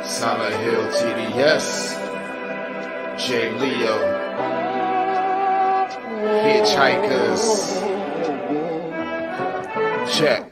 Solid Hill TDS, J. Leo, Hitchhikers, check.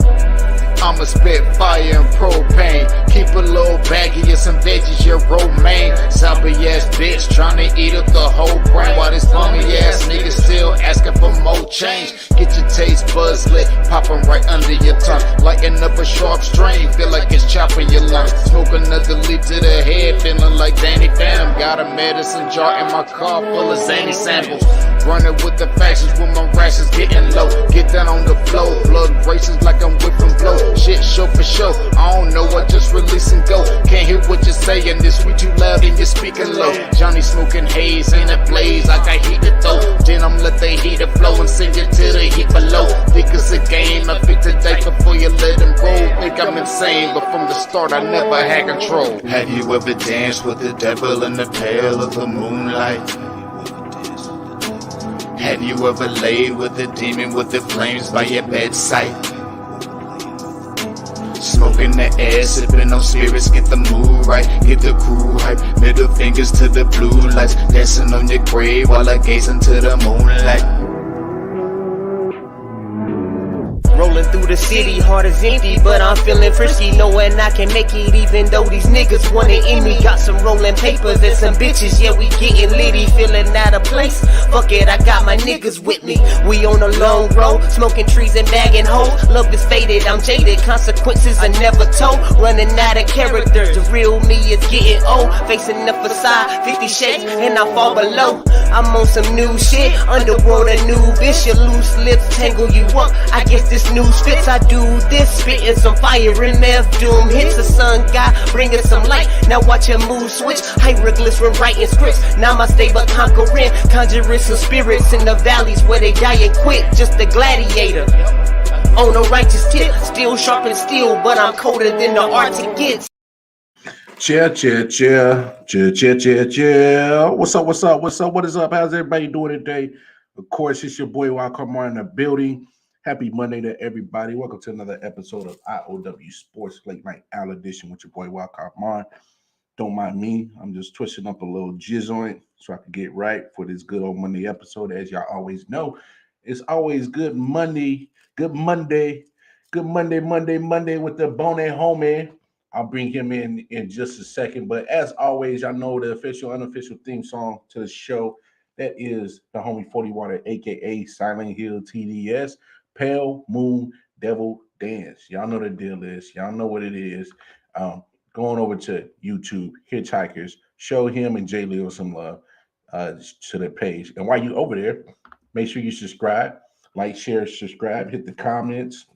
I'ma spit fire and propane. Keep a little baggie of some veggies, your romaine. Zombie ass bitch tryna eat up the whole brain. While this bummy ass nigga still asking for more change. Get your taste buds lit, popping right under your tongue. Lighting up a sharp strain, feel like it's chopping your lungs. Smoke another leaf to the head, feeling like Danny Phantom. Got a medicine jar in my car full of zany samples. Running with the factions when my rations getting low. Get down on the flow, blood races like I'm whipping blow. Shit show for show, I don't know, I just release and go. Can't hear what you're saying, this we too loud and you're speaking low. Johnny smoking haze in a blaze, I got heat to throw. Then I'm let the heater flow and send you to the heat below. Think it's a game, I pick the dice before you let them roll. Think I'm insane, but from the start I never had control. Have you ever danced with the devil in the pale of the moonlight? Have you ever laid with a demon with the flames by your bedside? Smoking the air, sipping on spirits, get the mood right, get the crew hype. Middle fingers to the blue lights, dancing on your grave while I gaze into the moonlight. Rolling through the city, heart is empty, but I'm feeling frisky, knowing I can make it even though these niggas want it in me. Got some rolling papers and some bitches, yeah, we getting litty, feeling out of place. Fuck it, I got my niggas with me. We on a long road, smoking trees and bagging hoes. Love is faded, I'm jaded, consequences are never told. Running out of character, the real me is getting old. Facing the facade, 50 shades, and I fall below. I'm on some new shit, underworld a new bitch. Your loose lips tangle you up, I guess this news fits. I do this, spitting some fire in F doom hits. The sun god bringing some light, now watch your mood switch. Hieroglyphs when writing scripts, now my stable conquering. Conjuring some spirits in the valleys where they die and quit. Just a gladiator on a righteous tip, still sharp and steel, but I'm colder than the Arctic gets. Chill. What's up? What is up? How's everybody doing today? Of course, it's your boy Wildcard in the building. Happy Monday to everybody. Welcome to another episode of I.O.W. Sports Late Night Owl Edition with your boy Wildcard. Don't mind me. I'm just twisting up a little jizz on it so I can get right for this good old Monday episode. As y'all always know, it's always good Monday with the bonehead homie. I'll bring him in just a second. But as always, y'all know the official, unofficial theme song to the show. That is the homie 40 Water, a.k.a. Silent Hill TDS, Pale Moon Devil Dance. Y'all know the deal is. Y'all know what it is. Going over to YouTube, Hitchhikers, show him and J. Leo some love to their page. And while you over there, make sure you subscribe, like, share, subscribe, hit the comments.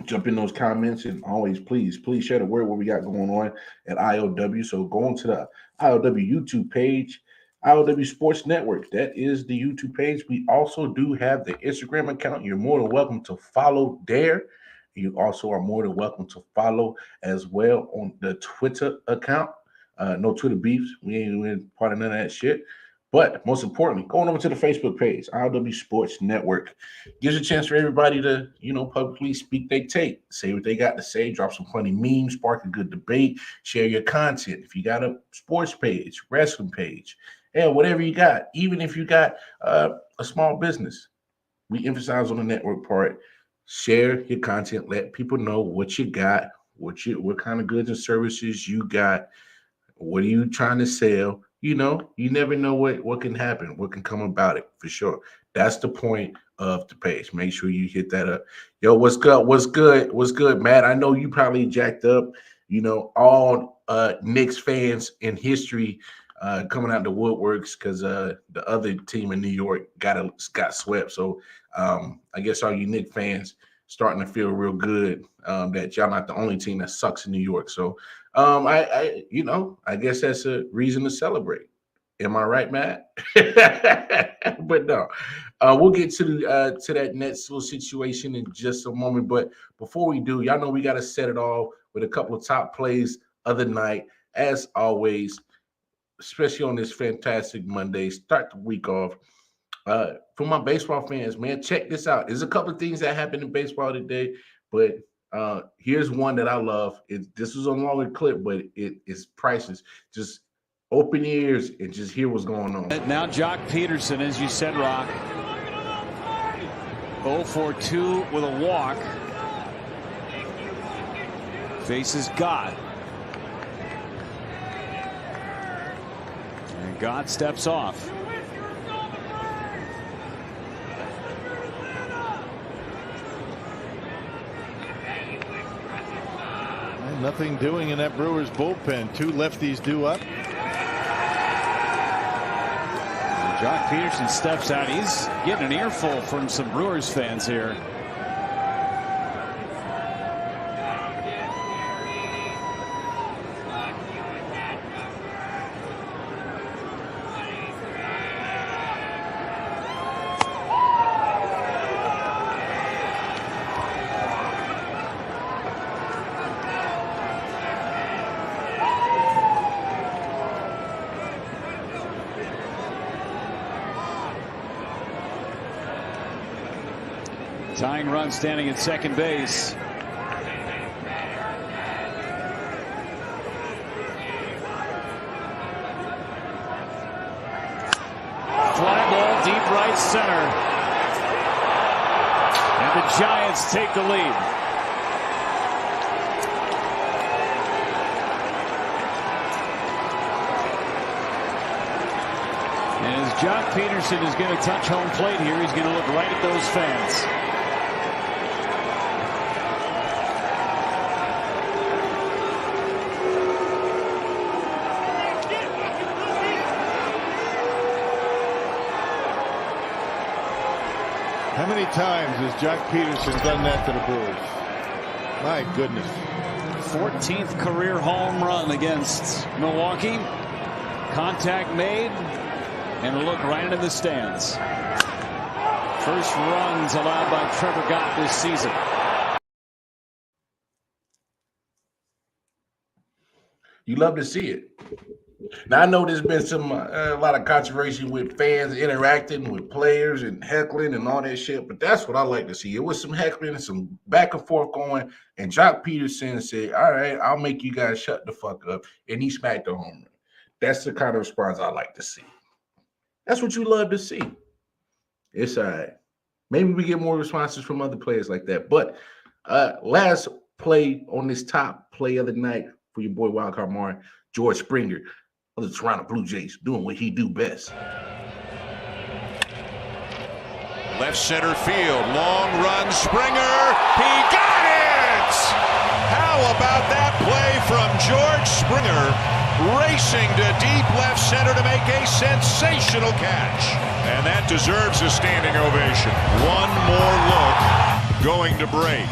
Jump in those comments, and always please share the word what we got going on at I.O.W. So go on to the I.O.W. YouTube page, I.O.W. Sports Network. That is the YouTube page. We also do have the Instagram account. You're more than welcome to follow there. You also are more than welcome to follow as well on the Twitter account. No Twitter beefs. We ain't part of none of that shit. But most importantly, going over to the Facebook page, I.O.W. Sports Network, gives a chance for everybody to, publicly speak their take, say what they got to say, drop some funny memes, spark a good debate, share your content. If you got a sports page, wrestling page, whatever you got, even if you got a small business, we emphasize on the network part. Share your content, let people know what you got, what kind of goods and services you got, what are you trying to sell. You never know what can happen, what can come about it, for sure. That's the point of the page. Make sure you hit that up. Yo, what's good, Matt? I know you probably jacked up, all Knicks fans in history coming out the woodworks because the other team in New York got swept. So I guess all you Knicks fans starting to feel real good that y'all not the only team that sucks in New York. So I guess that's a reason to celebrate. Am I right, Matt? But no, we'll get to that Nets little situation in just a moment. But before we do, y'all know we got to set it off with a couple of top plays of the night, as always, especially on this fantastic Monday. Start the week off. For my baseball fans, man, check this out. There's a couple of things that happened in baseball today, but Here's one that I love. This was a longer clip, but it is priceless. Just open your ears and just hear what's going on. Now Jock Peterson, as you said, Rock, 0 for 2 with a walk. Faces God. And God steps off. Nothing doing in that Brewers bullpen. 2 lefties due up. And Jock Peterson steps out. He's getting an earful from some Brewers fans here. Tying run standing at second base. Fly ball deep right center. And the Giants take the lead. And as Jock Peterson is going to touch home plate here, he's going to look right at those fans. How many times has Jock Peterson done that to the Brewers? My goodness. 14th career home run against Milwaukee. Contact made and a look right into the stands. First runs allowed by Trevor Gott this season. You love to see it. Now I know there's been some a lot of controversy with fans interacting with players and heckling and all that shit, but that's what I like to see. It was some heckling and some back and forth going, and Jock Peterson said, "All right, I'll make you guys shut the fuck up," and he smacked the home run. That's the kind of response I like to see. That's what you love to see. It's all right. Maybe we get more responses from other players like that. But last play on this top play of the night for your boy Wildcard Martin, George Springer of the Toronto Blue Jays, doing what he do best. Left center field, long run, Springer, he got it! How about that play from George Springer, racing to deep left center to make a sensational catch. And that deserves a standing ovation. One more look going to break.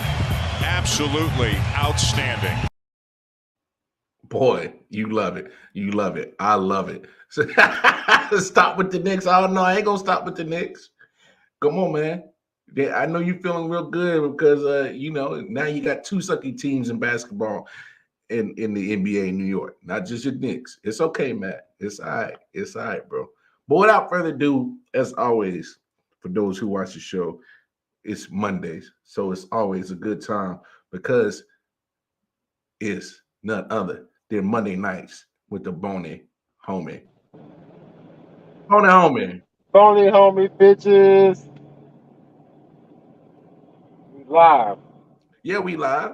Absolutely outstanding. Boy, you love it. You love it. I love it. Stop with the Knicks. Oh, no, I ain't going to stop with the Knicks. Come on, man. I know you're feeling real good because, now you got 2 sucky teams in basketball in the NBA in New York, not just your Knicks. It's okay, Matt. It's all right. It's all right, bro. But without further ado, as always, for those who watch the show, it's Mondays. So it's always a good time because it's none other than Monday nights with the Bony Homie. Bony Homie. Bony Homie, bitches. We live. Yeah, we live.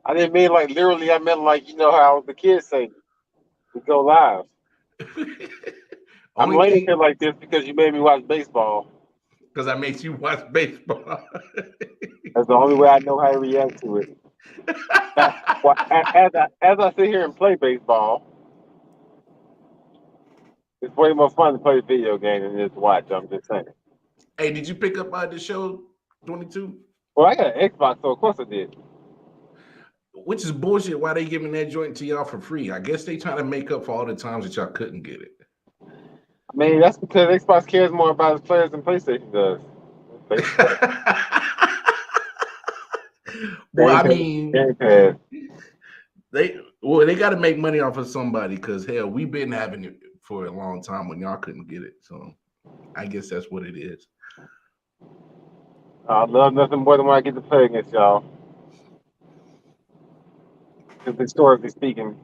I didn't mean like literally. I meant like, how the kids say we go live. I'm laying here like this because you made me watch baseball. Because I made you watch baseball. That's the only way I know how to react to it. As I sit here and play baseball, it's way more fun to play a video game than just watch. I'm just saying. Hey, did you pick up the show 22? Well, I got an Xbox, so of course I did. Which is bullshit. Why they giving that joint to y'all for free? I guess they trying to make up for all the times that y'all couldn't get it. I mean, that's because Xbox cares more about its players than PlayStation does. Well, I mean, they got to make money off of somebody because hell, we've been having it for a long time when y'all couldn't get it. So I guess that's what it is. I love nothing more than when I get to play against y'all. Because historically speaking,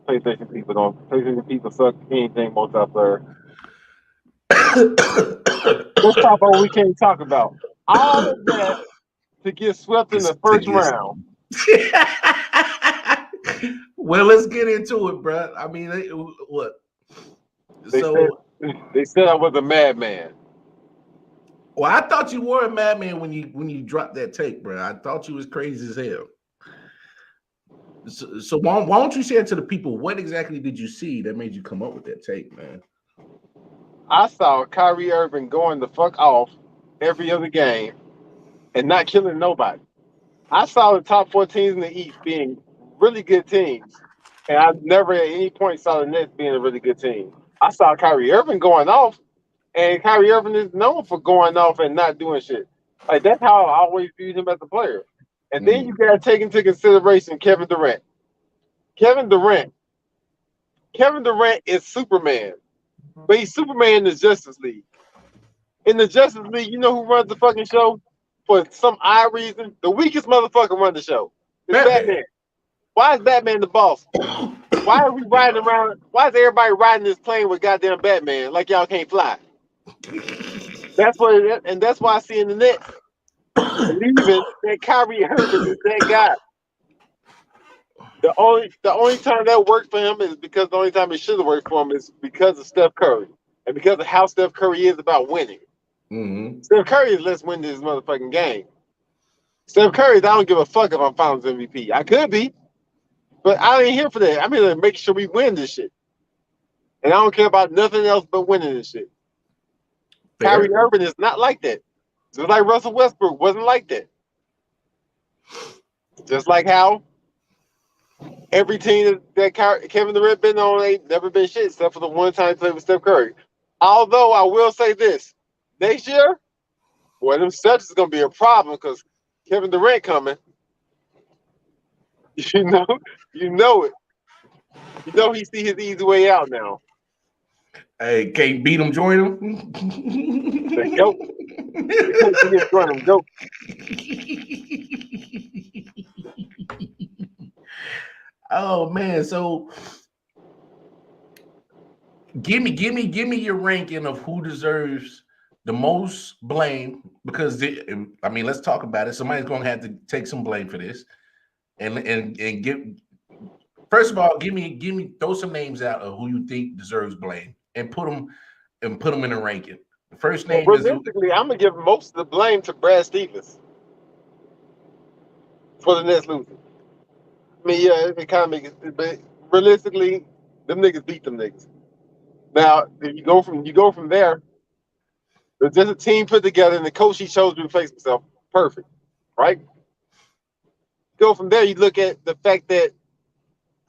PlayStation people suck anything multiplayer. Let's talk about what we can't talk about. All of that to get swept in the first round. Well, let's get into it, bro. I mean, what? They said I was a madman. Well, I thought you were a madman when you dropped that tape, bro. I thought you was crazy as hell. So why don't you share to the people what exactly did you see that made you come up with that tape, man? I saw Kyrie Irving going the fuck off every other game and not killing nobody. I saw the top 4 teams in the East being really good teams, and I never at any point saw the Nets being a really good team. I saw Kyrie Irving going off, and Kyrie Irving is known for going off and not doing shit. Like, that's how I always viewed him as a player. And then you got to take into consideration Kevin Durant. Kevin Durant is Superman, but he's Superman in the Justice League. In the Justice League, you know who runs the fucking show? For some odd reason, the weakest motherfucker run the show. It's Batman. Why is Batman the boss? Why are we riding around? Why is everybody riding this plane with goddamn Batman like y'all can't fly? That's what, and that's why I see in the Nets believing that Kyrie Irving is that guy. The only time that worked for him is because the only time it should have worked for him is because of Steph Curry and because of how Steph Curry is about winning. Mm-hmm. Steph Curry is let's win this motherfucking game. Steph Curry, I don't give a fuck if I'm Finals MVP. I could be, but I ain't here for that. I'm here to make sure we win this shit, and I don't care about nothing else but winning this shit. Fair. Kyrie Irving is not like that. Just like Russell Westbrook wasn't like that. Just like how every team that Kevin Durant been on ain't never been shit except for the one time he played with Steph Curry. Although I will say this, next year, well, them Celtics is gonna be a problem because Kevin Durant coming. You know it. You know he see his easy way out now. Hey, can't beat him, join him. The GOAT. You can't see him join him. GOAT. Oh man, so give me your ranking of who deserves the most blame, because I mean, let's talk about it. Somebody's gonna have to take some blame for this, and give. First of all, give me throw some names out of who you think deserves blame, and put them in a ranking. The first name is realistically, I'm gonna give most of the blame to Brad Stevens for the Nets losing. I mean, yeah, it kind of makes it, but realistically, them niggas beat them niggas. Now, if you go from there, there's just a team put together, and the coach he chose to replace himself. Perfect, right? Go from there, you look at the fact that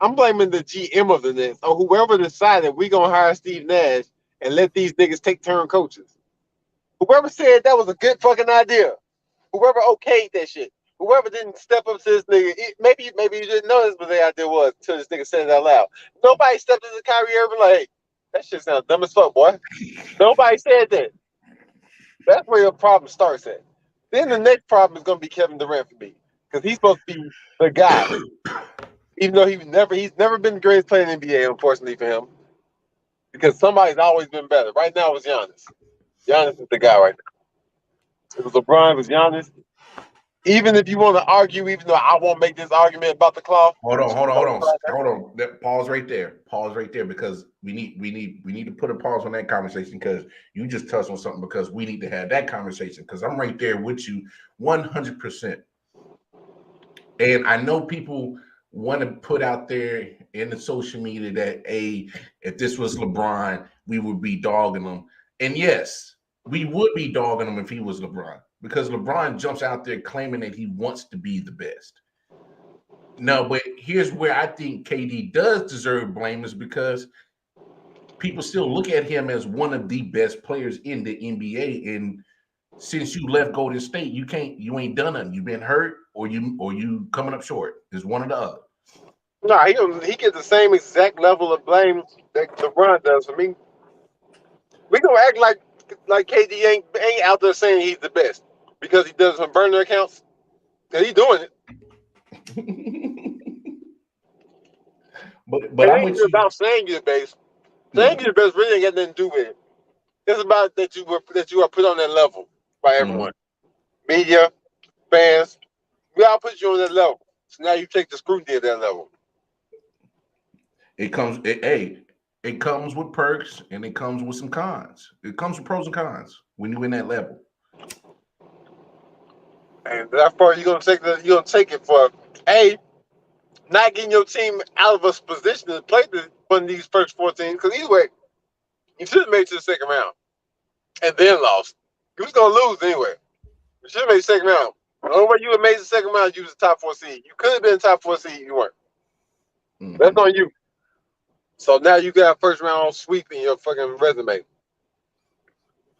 I'm blaming the GM of the Nets or whoever decided we're gonna hire Steve Nash and let these niggas take turn coaches. Whoever said that was a good fucking idea. Whoever okayed that shit. Whoever didn't step up to this nigga. Maybe you didn't know this, but the idea was until this nigga said it out loud. Nobody stepped into Kyrie Irving like, hey, that shit sounds dumb as fuck, boy. Nobody said that. That's where your problem starts at. Then the next problem is gonna be Kevin Durant for me, because he's supposed to be the guy. Even though he's never been the greatest player in the NBA, unfortunately for him. Because somebody's always been better. Right now it was Giannis. Giannis is the guy right now. It was LeBron, it was Giannis. Even if you want to argue, even though I won't make this argument about the cloth. Hold on. Pause right there, because we need to put a pause on that conversation, because you just touched on something, because we need to have that conversation, because I'm right there with you 100%. And I know people want to put out there in the social media that, hey, if this was LeBron, we would be dogging him. And yes, we would be dogging him if he was LeBron, because LeBron jumps out there claiming that he wants to be the best. No, but here's where I think KD does deserve blame, is because people still look at him as one of the best players in the NBA. And since you left Golden State, you ain't done nothing. You've been hurt, or you coming up short. It's one or the other. No, he gets the same exact level of blame that LeBron does for me. We gonna act like KD ain't out there saying he's the best, because he does some burner accounts. And he's doing it. but It I'm ain't with even you. about saying you're the base. Yeah. Saying you're the best really ain't got nothing to do with it. It's about that you are put on that level by everyone. Media, fans, we all put you on that level. So now you take the scrutiny at that level. It comes with perks and it comes with some cons. It comes with pros and cons when you're in that level. And that part you're gonna take it for not getting your team out of a position to play one of these first 14. Because either way, you should have made it to the second round and then lost. You was gonna lose anyway. You should have made the second round. The only way you would have made the second round, you was the top 4 seed. You could have been top 4 seed, you weren't. That's on you. So now you got a first round sweep in your fucking resume.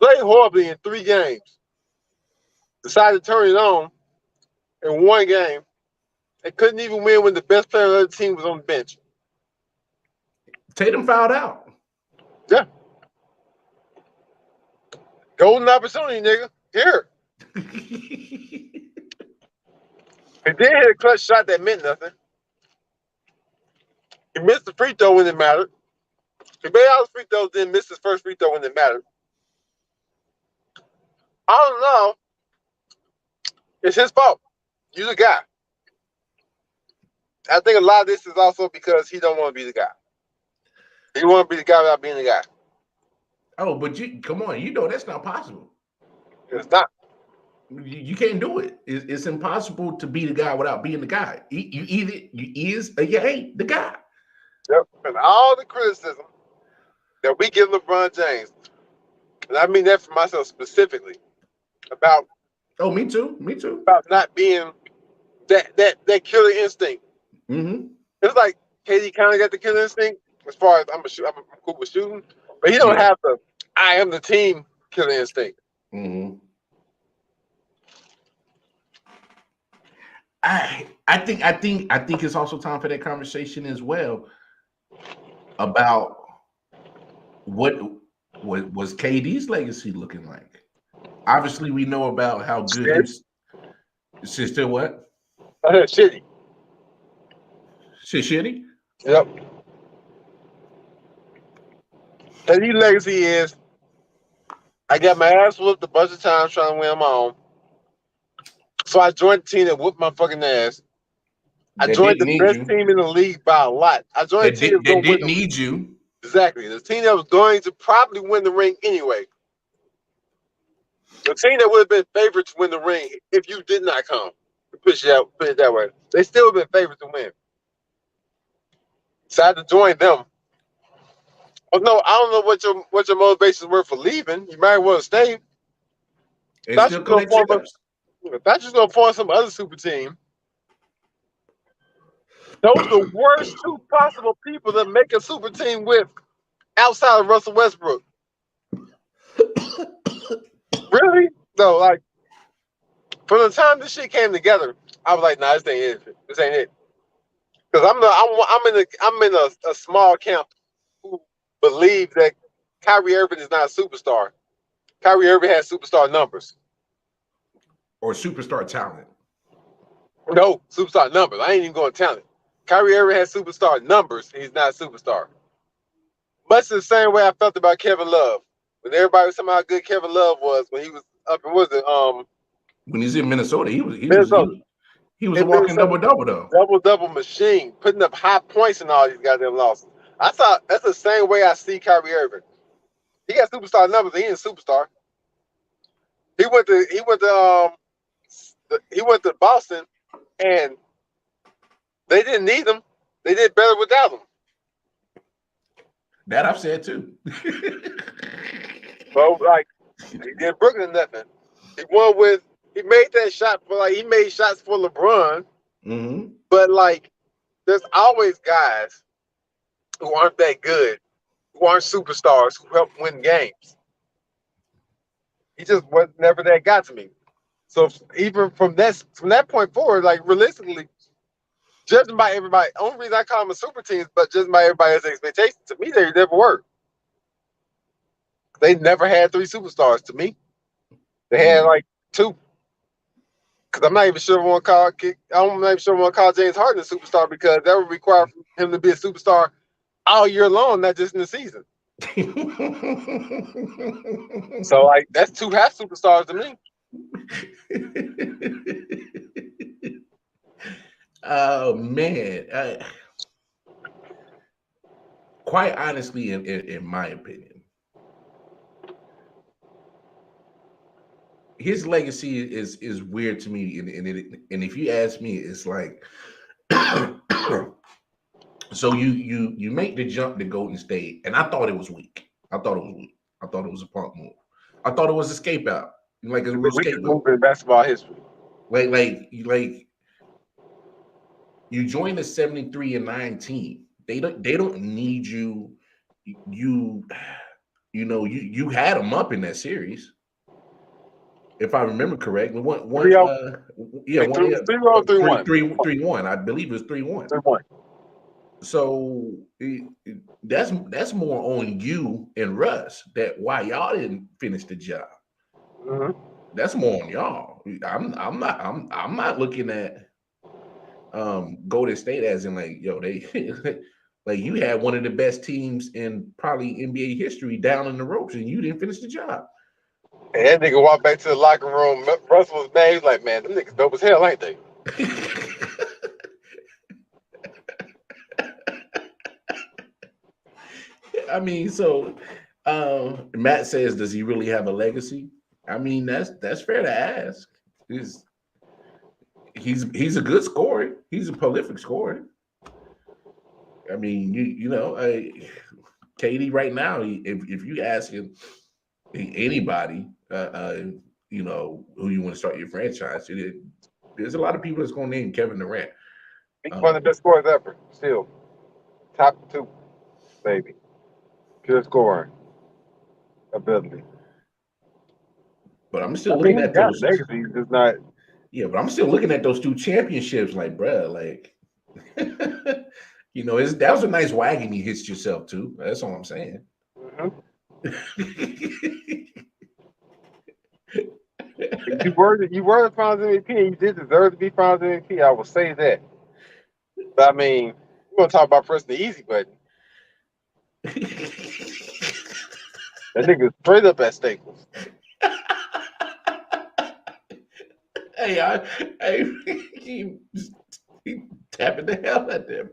Played horribly in 3 games. Decided to turn it on in 1 game. They couldn't even win when the best player on the team was on the bench. Tatum fouled out. Yeah. Golden opportunity, nigga. Here. He did hit a clutch shot that meant nothing. He missed the free throw when it mattered. He made all his free throws, then missed his first free throw when it mattered. I don't know. It's his fault. You're the guy. I think a lot of this is also because he don't want to be the guy. He want to be the guy without being the guy. Oh, but come on, that's not possible. It's not. You can't do it. It's impossible to be the guy without being the guy. You is or you ain't the guy. Yep. And all the criticism that we give LeBron James, and I mean that for myself specifically, about me too. About not being that killer instinct. Mm-hmm. It's like KD kind of got the killer instinct as far as I'm cool with shooting, but he don't have the I am the team killer instinct. Mm-hmm. I think it's also time for that conversation as well about what was KD's legacy looking like. Obviously, we know about how good his sister. What? Shitty. Shitty. Yep. KD's legacy is I got my ass whooped a bunch of times trying to win my own. So I joined the team that whooped my fucking ass. I joined the best team in the league by a lot. I joined the team that didn't need you. Exactly. The team that was going to probably win the ring anyway. The team that would have been favored to win the ring if you did not come. Put it that way. They still have been favored to win. Decided to join them. Oh no, I don't know what your motivations were for leaving. You might want to stay. Thought you were going to form some other super team. Those are the worst 2 possible people to make a super team with outside of Russell Westbrook. Really? No, like from the time this shit came together, I was like, nah, this ain't it. This ain't it. Because I'm in a small camp who believe that Kyrie Irving is not a superstar. Kyrie Irving has superstar numbers. Or superstar talent. No, superstar numbers. I ain't even going talent. Kyrie Irving has superstar numbers. He's not a superstar. Much the same way I felt about Kevin Love. When everybody was talking about how good Kevin Love was when he was up in when he's in Minnesota, he was a walking double-double though. Double machine, putting up high points in all these goddamn losses. I thought that's the same way I see Kyrie Irving. He got superstar numbers, he ain't a superstar. He went to Boston and they didn't need him. They did better without him. That I've said too. Well, like he did Brooklyn nothing. He made that shot he made shots for LeBron. Mm-hmm. But like there's always guys who aren't that good, who aren't superstars, who help win games. He just was never that guy to me. So even from that point forward, like realistically, judging by everybody, only reason I call them a super team, but judging by everybody's expectations, to me, they never were. They never had 3 superstars to me. They had like 2. Because I'm not even sure I want to call. I'm not even sure I want to call James Harden a superstar because that would require him to be a superstar all year long, not just in the season. So like that's 2 half superstars to me. Oh man, quite honestly, in my opinion, his legacy is weird to me, and if you ask me, it's like, so you make the jump to Golden State, and I thought it was weak. I thought it was weak. I thought it was a punk move. I thought it was a scape out, like a The real weakest scapegoat. move in basketball history. Like you join the 73-9 team. They don't need you. You you had them up in that series, if I remember correctly. One 3-0, yeah, one, yeah, 3-0, 3-1. 3-1. I believe it was 3-1. 3-1. So that's more on you and Russ, that why y'all didn't finish the job. Mm-hmm. That's more on y'all. I'm not looking at Golden State as in like, yo, they like, you had one of the best teams in probably NBA history down in the ropes and you didn't finish the job. And that nigga walked back to the locker room. Russell was mad. He's like, man, them niggas dope as hell, ain't they? I mean, so Matt says, does he really have a legacy? I mean, that's fair to ask. He's a good scorer. He's a prolific scorer. I mean, KD right now, if you ask him, anybody, who you want to start your franchise, there's a lot of people that's going to name Kevin Durant. He's one of the best scorers ever. Still, top 2, maybe. Pure scoring ability. But I'm still looking at those. Legacy is not. Yeah, but I'm still looking at those 2 championships, like, bruh, like, that was a nice wagon you hitched yourself to. That's all I'm saying. Mm-hmm. You were the Finals MVP, and you did deserve to be Finals MVP. I will say that. But I mean, we're gonna talk about pressing the easy button. That nigga straight up at Staples. Hey, he tapping the hell out there.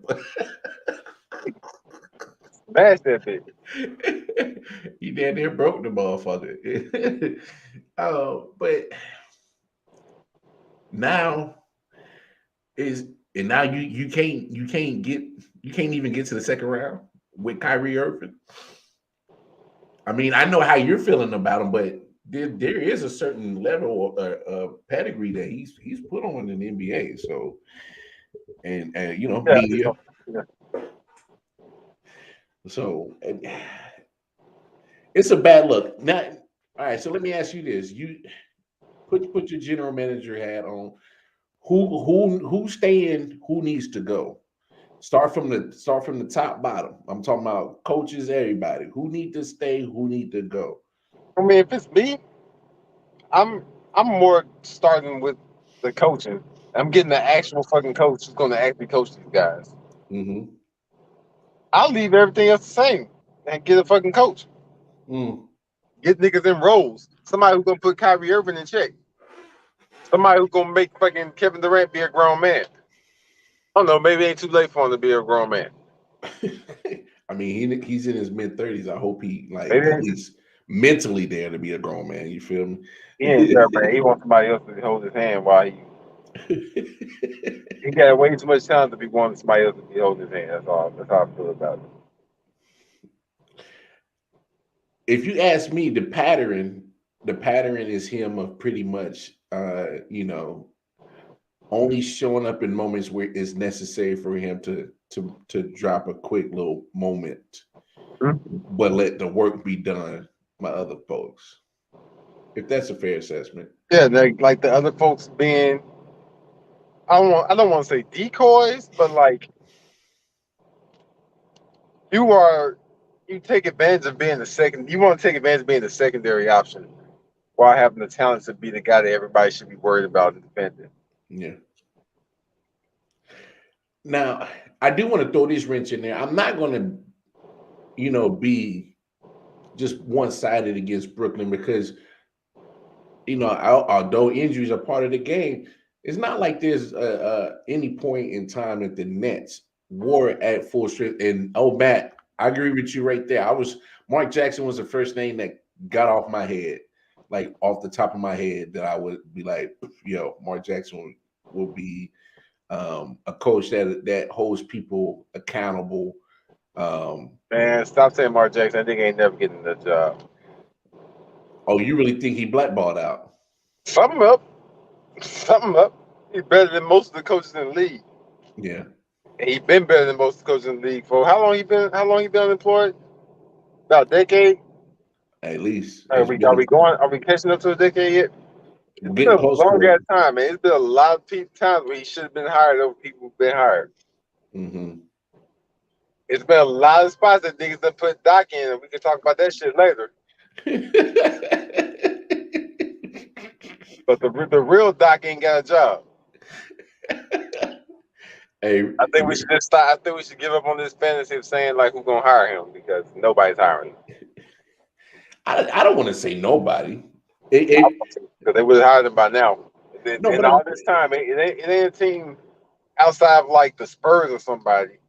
Smash that bitch. He damn near broke the motherfucker. But now you can't even get to the second round with Kyrie Irving. I mean, I know how you're feeling about him, but there is a certain level of pedigree that he's put on in the NBA. So, and media. Yeah. So it's a bad look. Now, all right. So let me ask you this: you put your general manager hat on. Who's staying? Who needs to go? Start from the top bottom. I'm talking about coaches, everybody. Who need to stay? Who need to go? I mean, if it's me, I'm more starting with the coaching. I'm getting the actual fucking coach who's going to actually coach these guys. Mm-hmm. I'll leave everything else the same and get a fucking coach. Get niggas in roles. Somebody who's gonna put Kyrie Irving in check. Somebody who's gonna make fucking Kevin Durant be a grown man. I don't know. Maybe it ain't too late for him to be a grown man. I mean, he's in his mid-30s. I hope he at least mentally there to be a grown man. You feel me? He ain't there, man. He wants somebody else to hold his hand while he got way too much time to be wanting somebody else to be holding his hand. That's all. That's how I feel about it. If you ask me, the pattern is him of pretty much, only showing up in moments where it's necessary for him to drop a quick little moment, but let the work be done by other folks. If that's a fair assessment. Yeah, like the other folks being, I don't want to say decoys, but like you take advantage of being the second. You want to take advantage of being the secondary option while having the talent to be the guy that everybody should be worried about and defending. Yeah. Now, I do want to throw this wrench in there. I'm not going to, be just one-sided against Brooklyn because, although injuries are part of the game, it's not like there's any point in time that the Nets were at full strength. And Matt, I agree with you right there. Mark Jackson was the first name that got off my head, like off the top of my head, that I would be like, Mark Jackson will be a coach that holds people accountable. Man, stop saying Mark Jackson. I think he ain't never getting the job. Oh, you really think he blackballed out? Something up. He's better than most of the coaches in the league. Yeah. And he's been better than most of the coaches in the league for how long he been unemployed? About a decade? At least. Are we catching up to a decade yet? It's been a long ass time, man. It's been a lot of times where he should have been hired over people who've been hired. Mm-hmm. It's been a lot of spots that niggas done put Doc in, and we can talk about that shit later. But the real Doc ain't got a job. Hey, I think we should just stop. I think we should give up on this fantasy of saying like who's gonna hire him because nobody's hiring him. I don't want to say nobody. Because they would have hired him by now. But all this time, it ain't a team outside of like the Spurs or somebody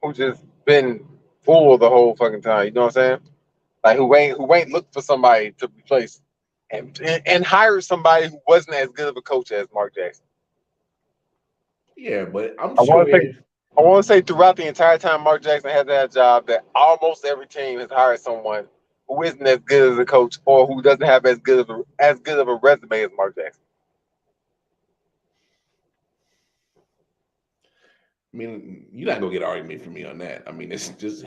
who just been full the whole fucking time. You know what I'm saying? Like who ain't looked for somebody to replace and hire somebody who wasn't as good of a coach as Mark Jackson. Yeah, but I want to say throughout the entire time Mark Jackson had that job, that almost every team has hired someone who isn't as good as a coach or who doesn't have as good of a resume as Mark Jackson. I mean, you're not gonna get an argument from me on that. I mean, it's just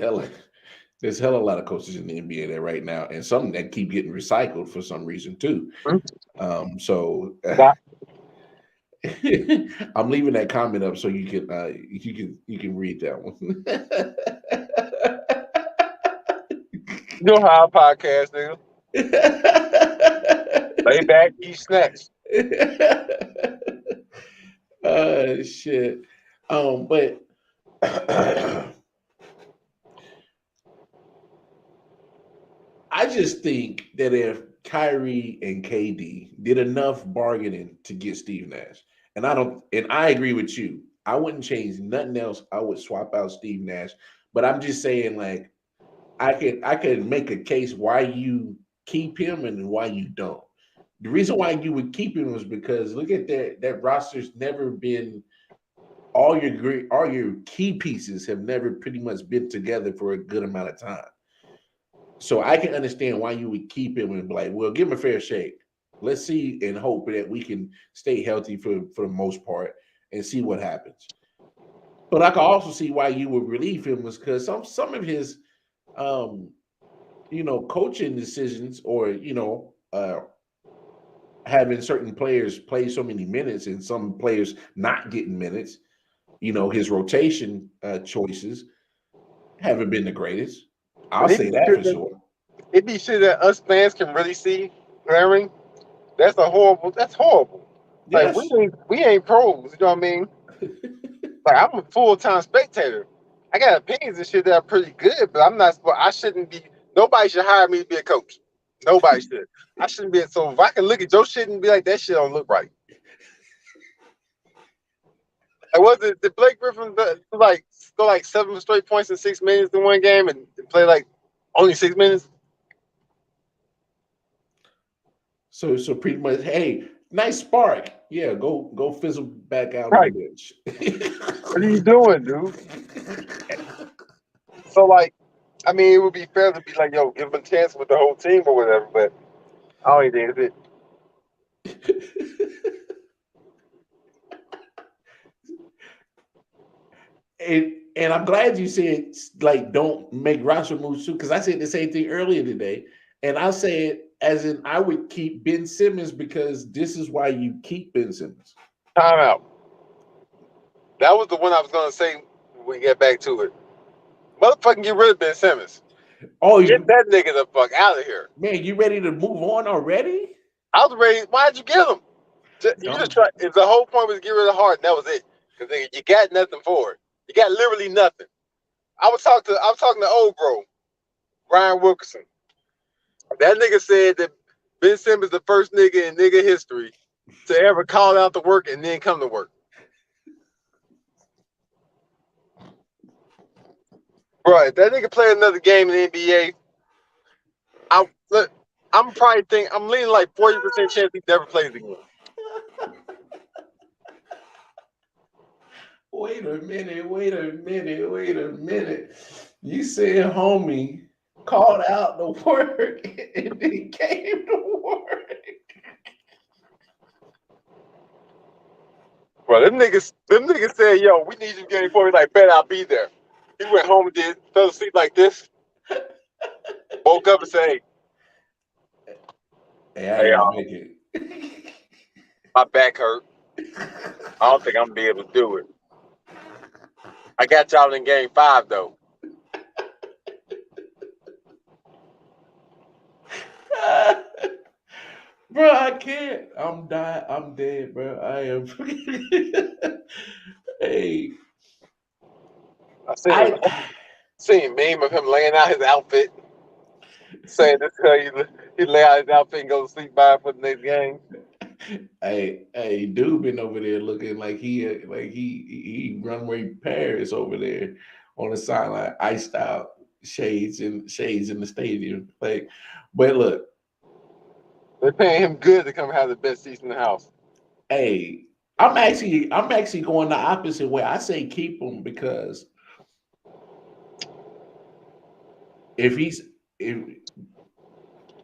there's hella a lot of coaches in the NBA there right now, and some that keep getting recycled for some reason too. Mm-hmm. So I'm leaving that comment up so you can read that one. You know how I podcast, nigga. Lay back, eat snacks. Shit. But I just think that if Kyrie and KD did enough bargaining to get Steve Nash, and I agree with you, I wouldn't change nothing else. I would swap out Steve Nash, but I'm just saying, like, I could make a case why you keep him and why you don't. The reason why you would keep him was because look at that roster's never been. All your key pieces have never pretty much been together for a good amount of time. So I can understand why you would keep him and be like, well, give him a fair shake. Let's see and hope that we can stay healthy for the most part and see what happens. But I can also see why you would relieve him was because some of his coaching decisions or having certain players play so many minutes and some players not getting minutes, his rotation choices haven't been the greatest. I'll say that for sure. It be shit that us fans can really see glaring. That's horrible. Like Yes. we ain't pros, you know what I mean? Like I'm a full-time spectator. I got opinions and shit that are pretty good, but I shouldn't be. Nobody should hire me to be a coach. Nobody should. I shouldn't be. So if I can look at your shit and be like, that shit don't look right. Like, was it did Blake Griffin go like 7 straight points in 6 minutes in one game and play like only 6 minutes? So pretty much, hey, nice spark. Yeah, go fizzle back out Right. on the bench. What are you doing, dude? So like, I mean, it would be fair to be like, yo, give him a chance with the whole team or whatever, but I don't think it's it. And I'm glad you said like don't make roster moves too, because I said the same thing earlier today, and I said as in I would keep Ben Simmons because this is why you keep Ben Simmons. Time out. That was the one I was gonna say when we get back to it. Motherfucking get rid of Ben Simmons. Oh, Get that nigga the fuck out of here. man, you ready to move on already? I was ready. Why'd you get him? You Dumb. just try. If the whole point was to get rid of Harden, that was it. Because you got nothing for it. You got literally nothing. I was talking to old bro, Brian Wilkerson. That nigga said that Ben Simmons the first nigga in nigga history to ever call out to work and then come to work. Bro, if that nigga play another game in the NBA, I'm leaning like 40% chance he never plays again. Wait a minute. You said homie called out the work and then came to work. Bro, them niggas said, yo, we need you game 4. He's like, bet I'll be there. He went home and fell asleep like this. Woke up and said, Hey, I didn't make it. my back hurt. I don't think I'm gonna be able to do it. I got y'all in game 5 though. Bro, I can't. I'm dead, bro. I am. Hey, I seen a meme of him laying out his outfit, saying this is how he lay out his outfit and go to sleep by it for the next game. Hey, dude, been over there looking like he runway Paris over there on the sideline, iced out, shades in the stadium. Like, but look, They're paying him good to come have the best seats in the house. hey, I'm actually going the opposite way. I say keep him because if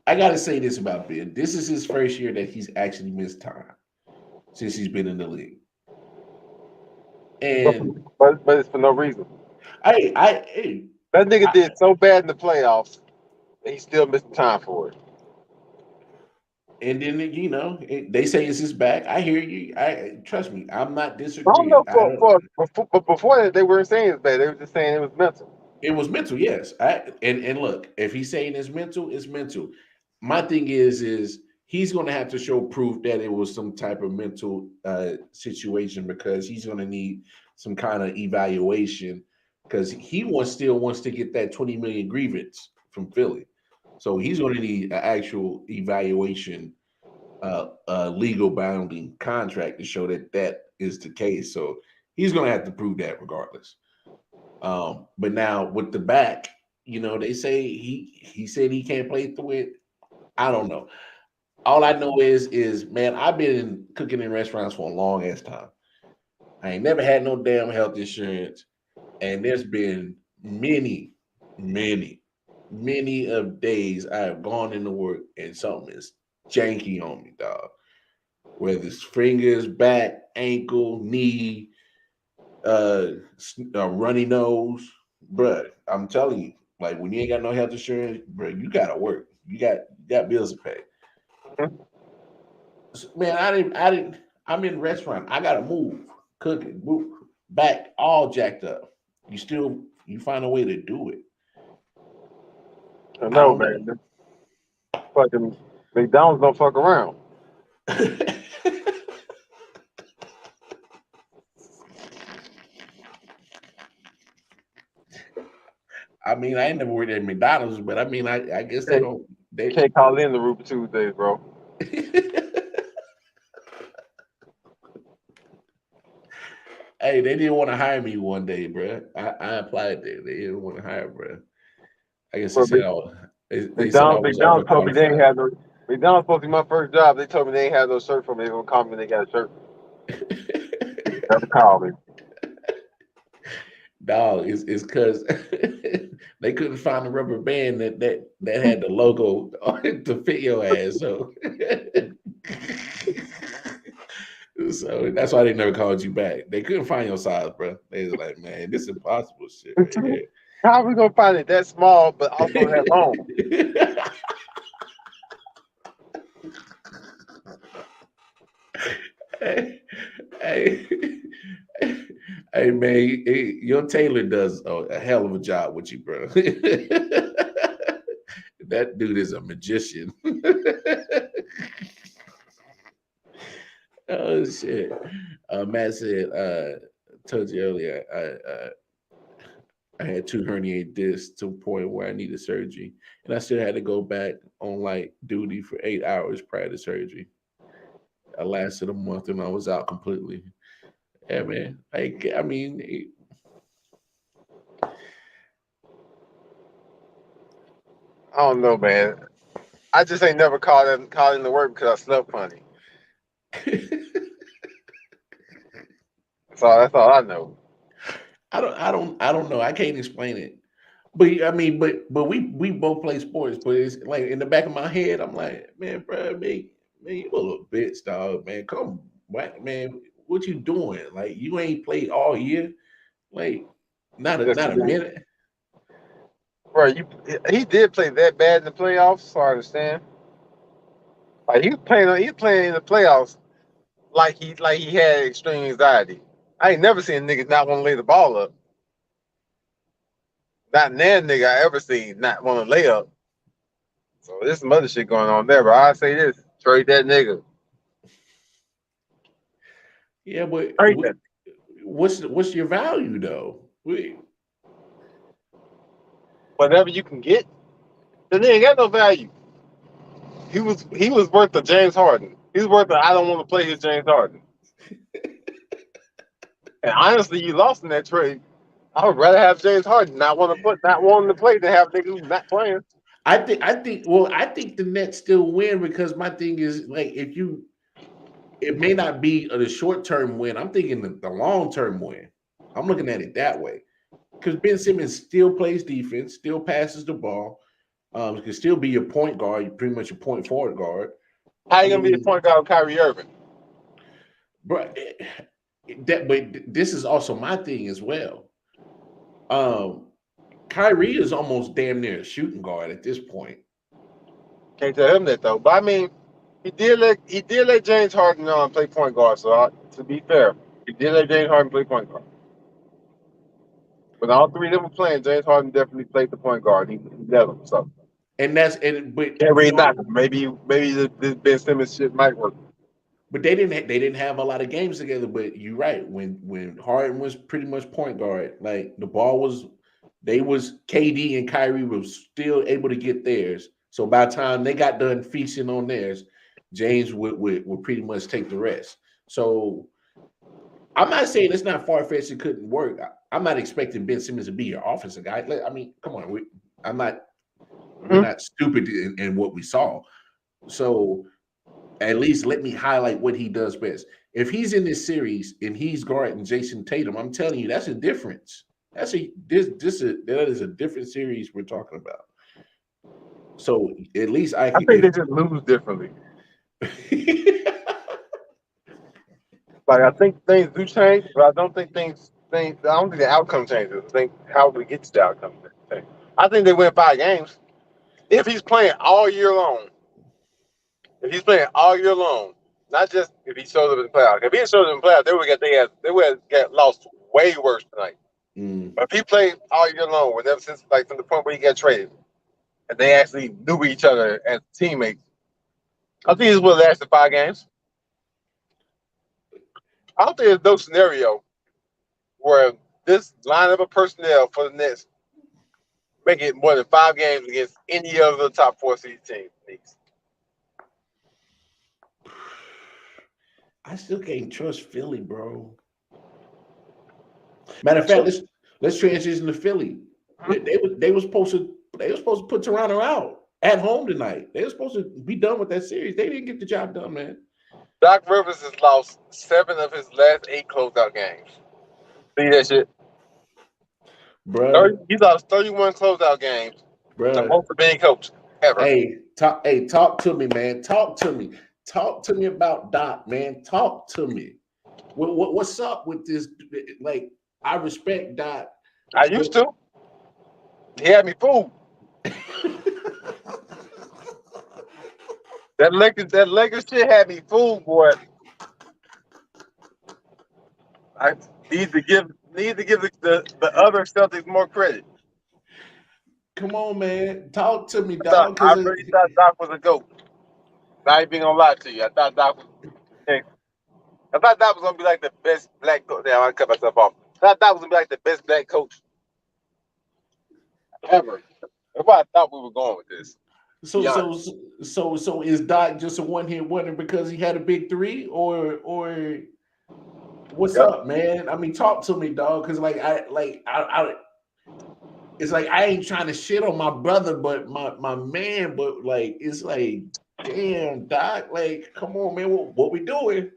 I gotta say this about Ben. This is his first year that he's actually missed time since he's been in the league. And but it's for no reason. that nigga did so bad in the playoffs and he still missed time for it. And then they say it's his back. I hear you. I trust me. I'm not I disagreeing. don't know. But before that, they weren't saying it's bad. They were just saying it was mental. It was mental, yes. And look, if he's saying it's mental, it's mental. My thing is he's going to have to show proof that it was some type of mental situation because he's going to need some kind of evaluation because he still wants to get that 20 million grievance from Philly. So he's going to need an actual evaluation, legal bounding contract to show that is the case. So he's going to have to prove that regardless. But now with the back, they say he said he can't play through it. I don't know. All I know is man, I've been cooking in restaurants for a long ass time. I ain't never had no damn health insurance, and there's been many of days I have gone into work and something is janky on me, dog. Whether it's fingers, back, ankle, knee, runny nose, bruh. I'm telling you, like when you ain't got no health insurance, bruh, you gotta work. You got bills to pay. Man, I didn't. I'm in restaurant. I gotta move, cooking, move, back, all jacked up. You find a way to do it. I know, man. Fucking McDonald's don't fuck around. I mean, I ain't never worked at McDonald's, but I mean, I guess they don't. They can't call in the Ruby Tuesdays, bro. Hey, they didn't want to hire me one day, bro. I applied there. They didn't want to hire, bro. I guess they said they said I was McDonald's told me they ain't overqualified. had no. McDonald's supposed to be my first job. They told me they ain't had no shirt for me. They gonna call me when they got a shirt. Never call me. Dog, it's because they couldn't find a rubber band that had the logo to fit your ass. So that's why they never called you back. They couldn't find your size, bro. They was like, man, this is impossible shit. Right. How are we gonna find it that small but also that long? Hey, man, your tailor does a hell of a job with you, bro. That dude is a magician. Oh shit. Matt said, told you earlier, I had 2 herniated discs to a point where I needed surgery, and I still had to go back on like duty for 8 hours prior to surgery. I lasted a month and I was out completely. Yeah, man. I mean, I don't know, man. I just ain't never called in to work because I slept funny. That's all I know. I don't know. I can't explain it. But I mean, but we both play sports. But it's like in the back of my head, I'm like, man, bro, man, you a little bitch, dog, man. Come, man, what you doing? Like you ain't played all year, like Just to not a be, minute. bro, he did play that bad in the playoffs, so I understand. Like he was playing in the playoffs like he had extreme anxiety. I ain't never seen niggas not want to lay the ball up. Not nan nigga I ever seen not want to lay up. So there's some other shit going on there. But I say this: trade that nigga. Yeah, but Trade that. what's your value though? Whatever you can get, the nigga ain't got no value. He was worth the James Harden. He was worth the I don't want to play his James Harden. And honestly, you lost in that trade. I would rather have James Harden not wanting to play than have niggas who's not playing. I think the Nets still win because my thing is like it may not be the short term win. I'm thinking the long term win. I'm looking at it that way because Ben Simmons still plays defense, still passes the ball, can still be your point guard, pretty much a point forward guard. How I you gonna be the mean, point guard with Kyrie Irving? but this is also my thing as well. Kyrie is almost damn near a shooting guard at this point. Can't tell him that though. But I mean, he did let James Harden play point guard. So to be fair, he did let James Harden play point guard. When all three of them were playing, James Harden definitely played the point guard. He led them. So But can't really knock him. Maybe this Ben Simmons shit might work. but they didn't have a lot of games together. But you're right. When Harden was pretty much point guard, like the ball was, they was KD and Kyrie was still able to get theirs. So by the time they got done feasting on theirs, James would pretty much take the rest. So I'm not saying it's not far fetched. It couldn't work. I'm not expecting Ben Simmons to be your offensive guy. I mean, come on. I'm not. We're not stupid in what we saw. So at least let me highlight what he does best. If he's in this series and he's guarding Jason Tatum, I'm telling you, that's a difference. That is a different series we're talking about. So at least I think they just lose differently. Like I think things do change, but I don't think I don't think the outcome changes. I think how we get to the outcome changes. I think they win 5 games if he's playing all year long. If he's playing all year long, not just if he shows up in the playoffs. If he shows up in the playoffs, they would have got lost way worse tonight. But if he played all year long, ever since like from the point where he got traded, and they actually knew each other as teammates, I think he would have lasted 5 games. I don't think there's no scenario where this lineup of personnel for the Nets make it more than 5 games against any of the top 4 seed teams. I still can't trust Philly, bro. Matter of fact, let's transition to Philly. They were supposed to put Toronto out at home tonight. They were supposed to be done with that series. They didn't get the job done, man. Doc Rivers has lost 7 of his last 8 closeout games. See that shit? Bro. He lost 31 closeout games. Bro. The most of being coach ever. Talk to me, man. Talk to me. Talk to me about Doc, man. Talk to me. What's up with this? Like, I respect Doc. I used to. He had me fooled. That Lakers shit had me fooled, boy. I need to give the other Celtics more credit. Come on, man. Talk to me, I, thought, dog. I Because really thought Doc was a goat. I ain't even gonna lie to you. I thought Doc was. I thought Doc was gonna be like the best black coach. Now I cut myself off. I thought Doc was gonna be like the best black coach ever. That's why I thought we were going with this. so is Doc just a one-hit wonder because he had a big three, or what's Yep. up, man? I mean, talk to me, dog. Because it's like I ain't trying to shit on my brother, but my man, but like it's like, damn, Doc, like, come on, man, what we doing?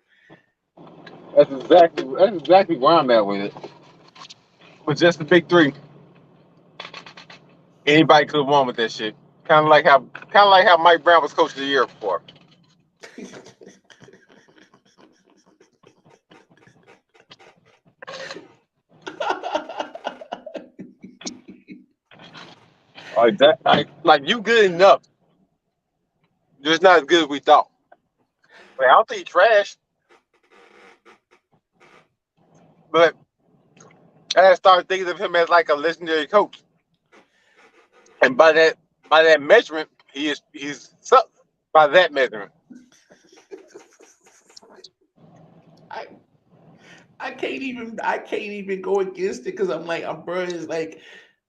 That's exactly where I'm at with it. With just the big three, anybody could have won with that shit. Kind of like how Mike Brown was coach of the year before. Like that, like you good enough, just not as good as we thought. Like, I don't think he's trash, but I started thinking of him as like a legendary coach, and by that measurement, he's something. By that measurement, I can't even go against it because I'm like, bro, it's like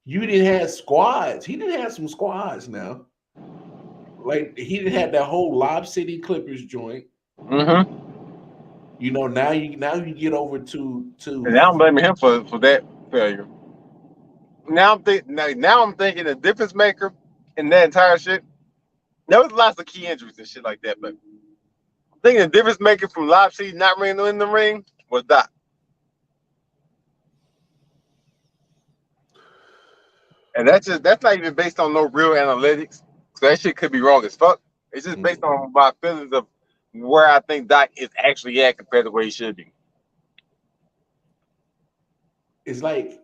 you didn't have squads. He didn't have some squads now. Like he didn't have that whole Lob City Clippers joint. mm-hmm. You know, now you get over to And now I'm blaming him for that failure. Now I'm thinking the difference maker in that entire shit. There was lots of key injuries and shit like that, but I'm thinking the difference maker from Lob City not ringing in the ring was Doc. And that's not even based on no real analytics. So that shit could be wrong as fuck. It's just based on my feelings of where I think Doc is actually at compared to where he should be. it's like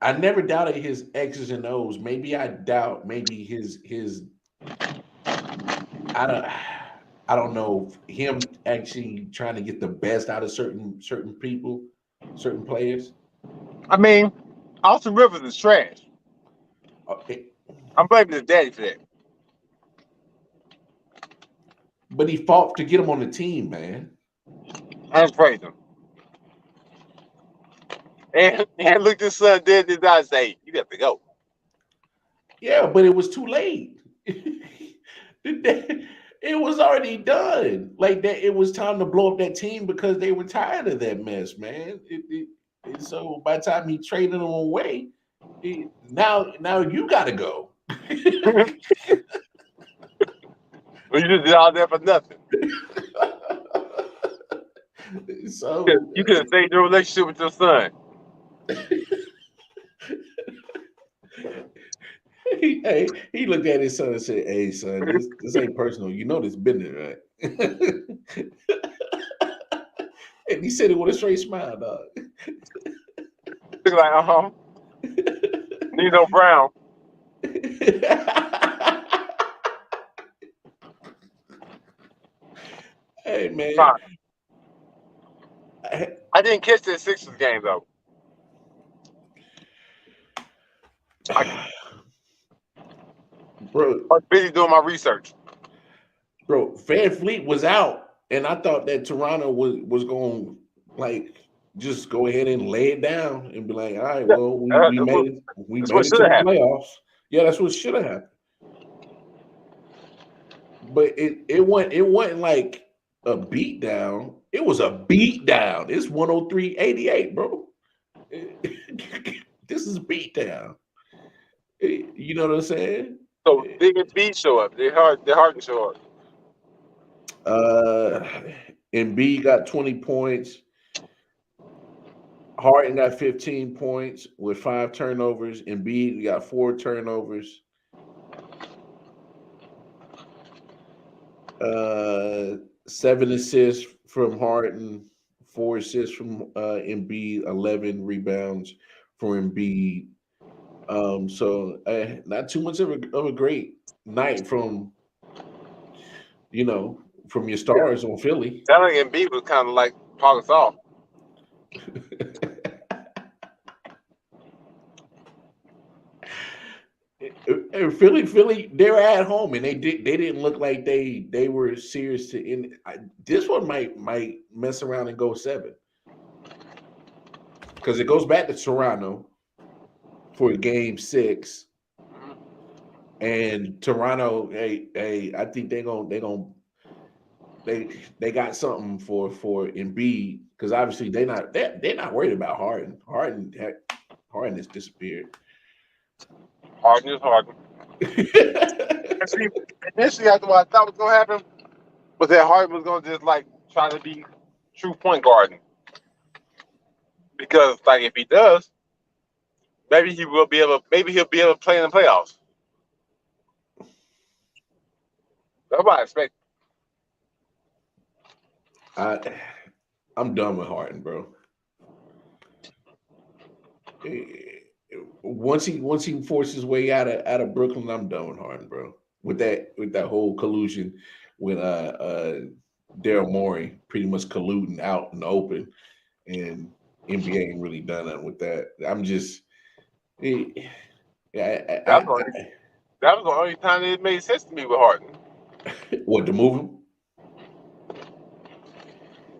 I never doubted his X's and O's. Maybe I doubt his I don't know him actually trying to get the best out of certain people, certain players. I mean, Austin Rivers is trash. I'm blaming his daddy for that. But he fought to get him on the team, man. I just praise him. And look, his son dead in his eyes and say, you got to go. Yeah, but it was too late. It was already done. Like that, it was time to blow up that team because they were tired of that mess, man. And so by the time he traded them away, now you got to go. Well, you just did all that for nothing. So you could have saved your relationship with your son. He looked at his son and said, "Hey, son, this ain't personal. You know this business, right?" And he said it with a straight smile, dog. Look like, Nino Brown. Hey, man. I didn't catch that Sixers game, though. Bro, I was busy doing my research. Bro, Van Fleet was out, and I thought that Toronto was going to, like, just go ahead and lay it down and be like, all right, well, we made it to the playoffs. Yeah, that's what should have happened. But it wasn't like a beat down. It was a beat down. It's 103-88, bro. This is a beat down. You know what I'm saying? So Big and B show up. They hard to show up. Embiid got 20 points. Harden got 15 points with 5 turnovers. Embiid got 4 turnovers. 7 assists from Harden, 4 assists from Embiid, 11 rebounds for Embiid. So not too much of a great night from from your stars on Philly. That like Embiid was kind of like Paul Gasol. Philly, they're at home, and they didn't look like they were serious this one might mess around and go 7 because it goes back to Toronto for Game 6, and Toronto, I think they got something for Embiid because obviously they're not worried about Harden. Harden has disappeared. Harden is Harden. See, initially, I thought was gonna happen was that Harden was gonna just like try to be true point guard, because like if he does, maybe he'll be able to play in the playoffs. That's what I expect. I'm done with Harden, bro. Once he forces his way out of Brooklyn, I'm done with Harden, bro. With that whole collusion with Daryl Morey pretty much colluding out in the open, and NBA ain't really done nothing with that. I'm just That was the only time it made sense to me with Harden. What, to move him?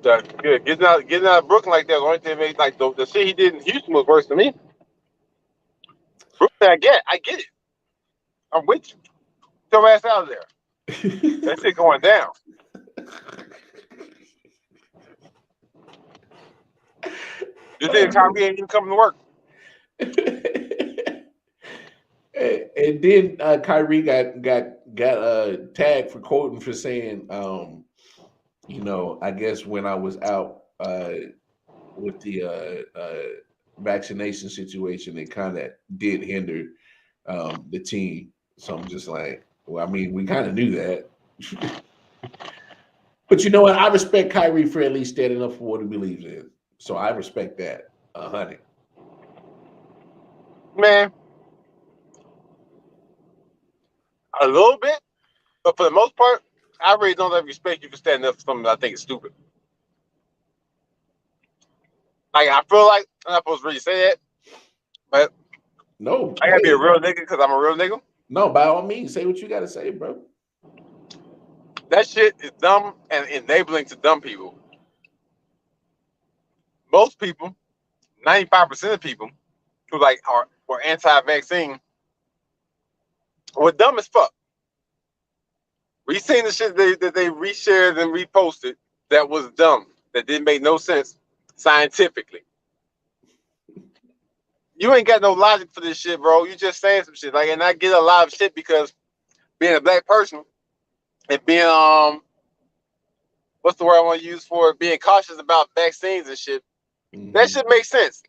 Getting out of Brooklyn like that, the only thing made like the shit he did in Houston was worse than me. Brooklyn, I get it. I'm with you. Get your ass out of there. That shit going down. You think Kyrie ain't even coming to work? And then Kyrie got tagged for quoting for saying, I guess when I was out with the vaccination situation, it kind of did hinder the team. So I'm just like, well, I mean, we kind of knew that. But you know what? I respect Kyrie for at least standing up for what he believes in. So I respect that, honey. Man, a little bit, but for the most part, I really don't have respect you for standing up for something that I think is stupid. Like, I feel like I'm not supposed to really say that, but no, I gotta be a real nigga because I'm a real nigga. No, by all means, say what you gotta say, bro. That shit is dumb and enabling to dumb people. Most people, 95% of people who were anti-vaccine were dumb as fuck. We seen the shit that they reshared and reposted that was dumb, that didn't make no sense scientifically. You ain't got no logic for this shit, bro. You just saying some shit. And I get a lot of shit because being a black person and being what's the word I want to use for it? Being cautious about vaccines and shit. Mm-hmm. That shit makes sense.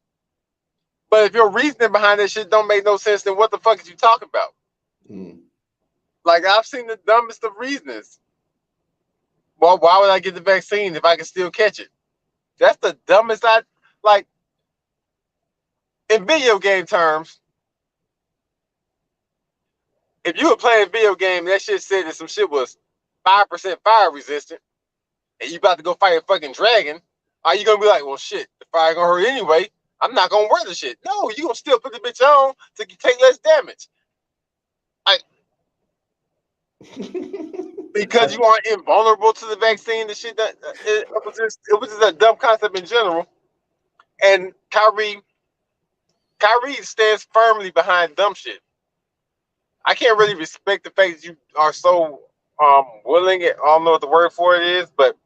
But if your reasoning behind that shit don't make no sense, then what the fuck is you talking about? Mm. Like, I've seen the dumbest of reasonings. Well, why would I get the vaccine if I can still catch it? That's the dumbest in video game terms, if you were playing a video game, that shit said that some shit was 5% fire resistant, and you about to go fight a fucking dragon, are you gonna be like, well, shit, the fire gonna hurt anyway, I'm not gonna wear the shit? No, you gonna still put the bitch on to take less damage. Because you aren't invulnerable to the vaccine, the shit that it was just a dumb concept in general. And Kyrie stands firmly behind dumb shit. I can't really respect the fact that you are so willing. I don't know what the word for it is, but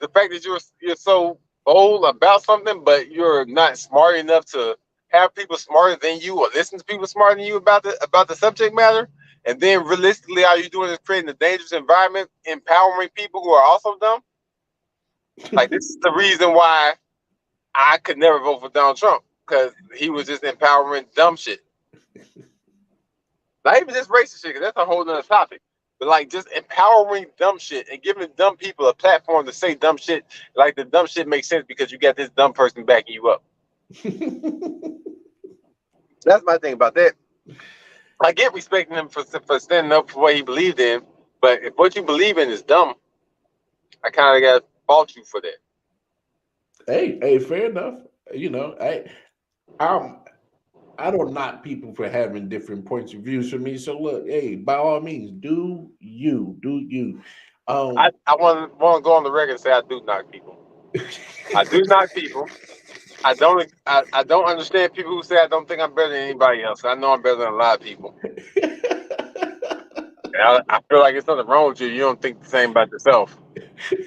the fact that you're so bold about something, but you're not smart enough to have people smarter than you or listen to people smarter than you about the subject matter. And then realistically, all you're doing is creating a dangerous environment, empowering people who are also dumb. Like, this is the reason why I could never vote for Donald Trump, because he was just empowering dumb shit. Not even just racist shit, because that's a whole nother topic. But just empowering dumb shit and giving dumb people a platform to say dumb shit. Like, the dumb shit makes sense because you got this dumb person backing you up. That's my thing about that. I get respecting him for standing up for what he believed in, but if what you believe in is dumb, I kind of got to fault you for that. Hey, fair enough. I'm I don't knock people for having different points of views from me. So look, hey, by all means, do you. I want to go on the record and say I do knock people. I do knock people. I don't understand people who say I don't think I'm better than anybody else. I know I'm better than a lot of people. I feel like there's something wrong with you. You don't think the same about yourself.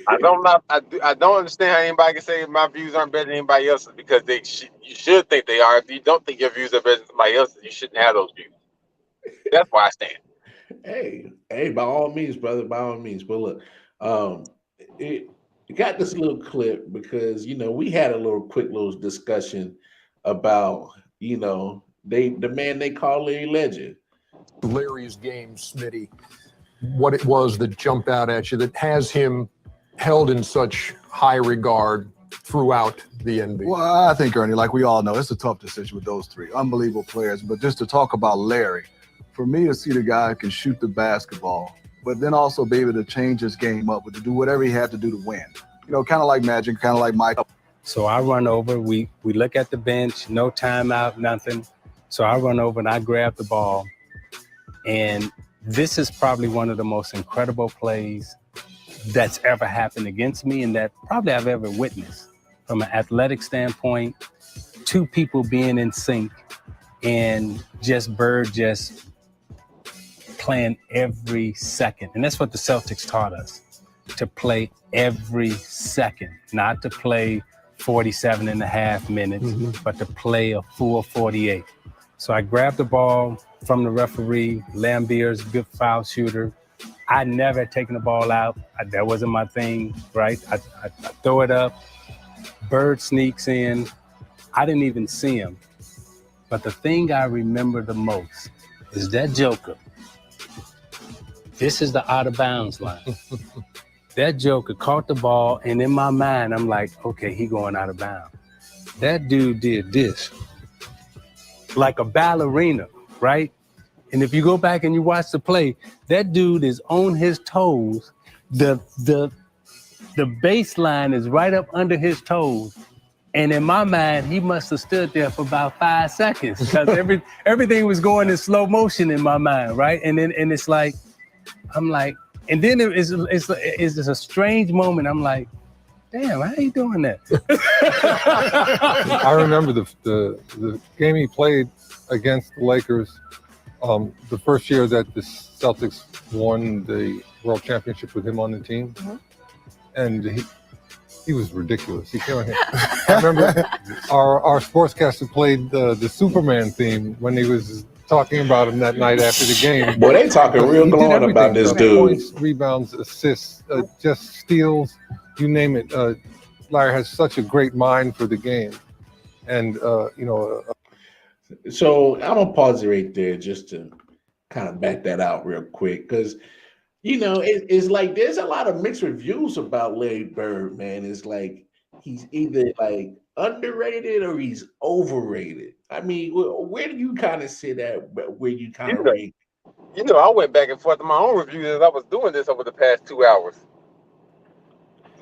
I don't understand how anybody can say my views aren't better than anybody else's because you should think they are. If you don't think your views are better than somebody else's, you shouldn't have those views. That's why I stand. Hey, by all means, brother, by all means. But look, it got this little clip because we had a quick little discussion about the man they call Larry Legend. Larry's game, Smitty, what it was that jumped out at you that has him held in such high regard throughout the NBA? Well, I think, Ernie, like we all know, it's a tough decision with those three unbelievable players. But just to talk about Larry, for me to see the guy who can shoot the basketball, but then also be able to change his game up, to do whatever he had to do to win. Kind of like Magic, kind of like Mike. So I run over, we look at the bench, no timeout, nothing. So I run over and I grab the ball. And this is probably one of the most incredible plays that's ever happened against me and that probably I've ever witnessed. From an athletic standpoint, two people being in sync and Bird just playing every second. And that's what the Celtics taught us, to play every second, not to play 47 and a half minutes, but to play a full 48. So I grabbed the ball from the referee. Lambier's a good foul shooter. I never had taken the ball out. That wasn't my thing, right? I throw it up. Bird sneaks in. I didn't even see him. But the thing I remember the most is that Joker. This is the out of bounds line. That Joker caught the ball, and in my mind, I'm like, okay, he going out of bounds. That dude did this. Like a ballerina, right? And if you go back and you watch the play, that dude is on his toes. The baseline is right up under his toes. And in my mind, he must have stood there for about 5 seconds because everything was going in slow motion in my mind, right? And it's like, I'm like, and then it's just a strange moment. I'm like, damn, how are you doing that? I remember the game he played against the Lakers the first year that the Celtics won the World Championship with him on the team. And he was ridiculous. He came on here. I remember our sportscaster played the Superman theme when he was talking about him that night after the game. Boy, they talking real glowing about this dude. Points, rebounds, assists, just steals, you name it. Larry has such a great mind for the game. And, So I'm going to pause it right there just to kind of back that out real quick because, it's like there's a lot of mixed reviews about Larry Bird, man. It's like he's either like underrated or he's overrated. I mean, where do you kind of sit at where you kind of rate? I went back and forth in my own reviews as I was doing this over the past 2 hours.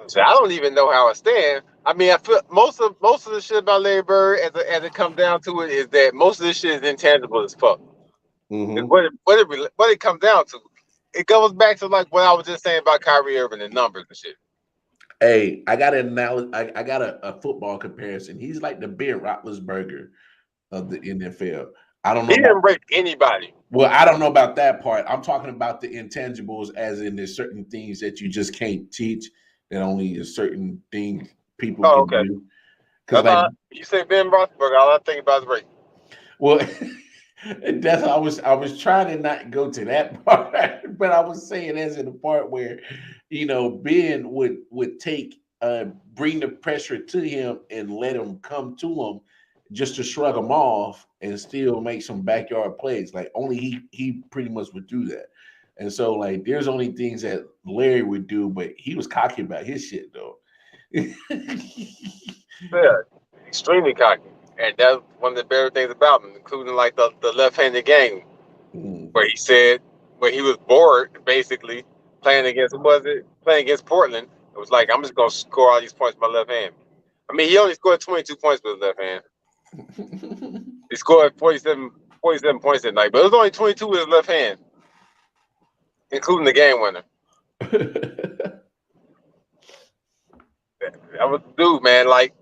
So I don't even know how I stand. I mean, I feel most of the shit about Larry Bird, as it comes down to it, is that most of this shit is intangible as fuck. What it comes down to, it goes back to like what I was just saying about Kyrie Irving and numbers and shit. Hey, I got a football comparison. He's like the Ben Roethlisberger of the NFL. I don't know. He didn't break anybody. Well, I don't know about that part. I'm talking about the intangibles, as in there's certain things that you just can't teach. That only a certain thing people can do. Because you say Ben Roethlisberger, all I think about is race. Well, that's I was trying to not go to that part, but I was saying as in the part where, Ben would take bring the pressure to him and let him come to him just to shrug him off and still make some backyard plays. Like only he pretty much would do that. And so like there's only things that Larry would do, but he was cocky about his shit though. Yeah, extremely cocky. And that's one of the better things about him, including like the left-handed game, where he said when he was bored, basically playing against Portland, it was like, I'm just gonna score all these points with my left hand. I mean, he only scored 22 points with his left hand. He scored 47 points that night, but it was only 22 with his left hand, including the game winner. That was the dude, man. Like,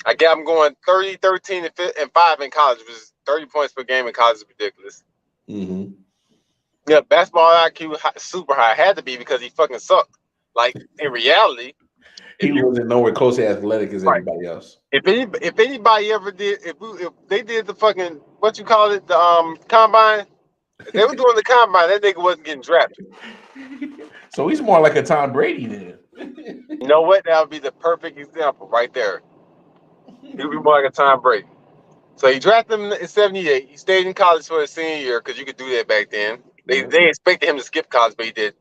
I got him going 30, 13, and 5 in college, which is 30 points per game in college is ridiculous. Mm-hmm. Yeah, basketball IQ super high. Had to be because he fucking sucked. Like, in reality, he wasn't nowhere close to athletic as everybody else. If anybody ever did, if they did the fucking, what you call it, the combine, if they were doing the combine, that nigga wasn't getting drafted. So he's more like a Tom Brady then. You know what? That would be the perfect example right there. He would be more like a Tom Brady. So he drafted him in 78. He stayed in college for his senior year because you could do that back then. They expected him to skip college, but he did.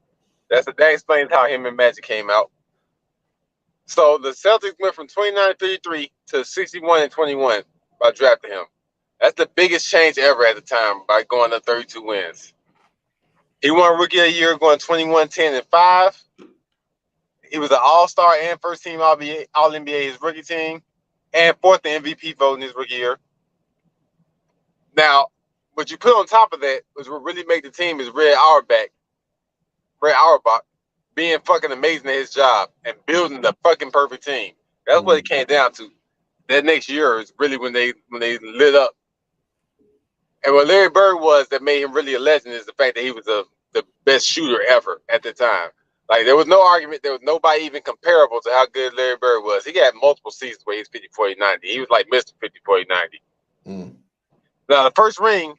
That explains how him and Magic came out. So the Celtics went from 29-33 to 61-21 by drafting him. That's the biggest change ever at the time by going to 32 wins. He won Rookie of the Year going 21-10-5. He was an All-Star and first-team All-NBA his rookie team, and fourth in MVP vote in his rookie year. Now, what you put on top of that was what really made the team is Red Auerbach being fucking amazing at his job and building the fucking perfect team. That's what it came down to. That next year is really when they lit up. And what Larry Bird was that made him really a legend is the fact that he was the best shooter ever at the time. Like, there was no argument. There was nobody even comparable to how good Larry Bird was. He had multiple seasons where he was 50, 40, 90. He was like Mr. 50, 40, 90. Now, the first ring,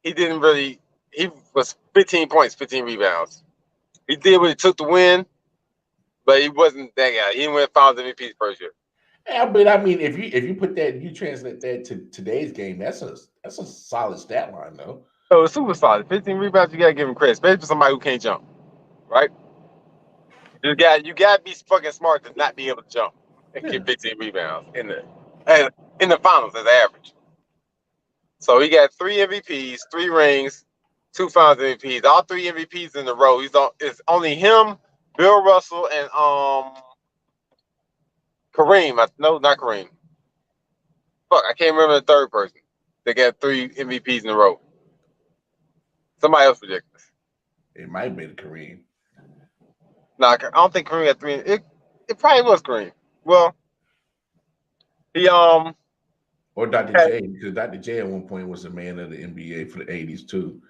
he was 15 points, 15 rebounds. He did what it took to win, but he wasn't that guy. He didn't win Finals MVP his first year. Yeah, but I mean, if you put that, you translate that to today's game, that's a solid stat line, though. So it's super solid. 15 rebounds, you gotta give him credit, especially for somebody who can't jump, right? You gotta be fucking smart to not be able to jump and get 15 rebounds in the finals as average. So he got 3 MVPs, 3 rings, 2 Finals MVPs, all 3 MVPs in a row. It's only him, Bill Russell, and Kareem. No, not Kareem. Fuck, I can't remember the third person. They got 3 MVPs in a row. Somebody else ridiculous. It might have been Kareem. No, I don't think Kareem got 3. It probably was Kareem. Well, he or Dr. J, because Dr. J at one point was the man of the NBA for the 80s too.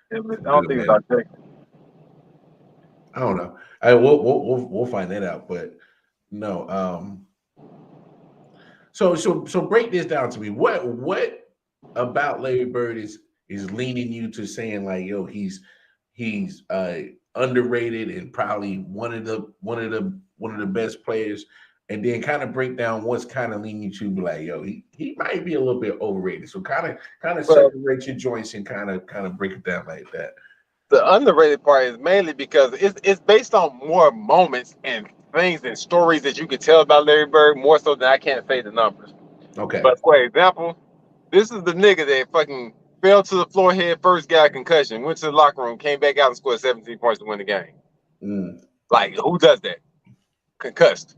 I don't think it's Dr. J. I don't know. We'll find that out, but no. So break this down to me. What about Larry Bird is leaning you to saying like, yo, he's underrated and probably one of the best players, and then kind of break down what's kind of leaning you to be like, yo, he might be a little bit overrated. So kind of separate your joints and kind of break it down like that. The underrated part is mainly because it's based on more moments and things and stories that you can tell about Larry Bird more so than I can't say the numbers. Okay. But for example, this is the nigga that fucking fell to the floor head first, got a concussion, went to the locker room, came back out and scored 17 points to win the game. Like, who does that? Concussed.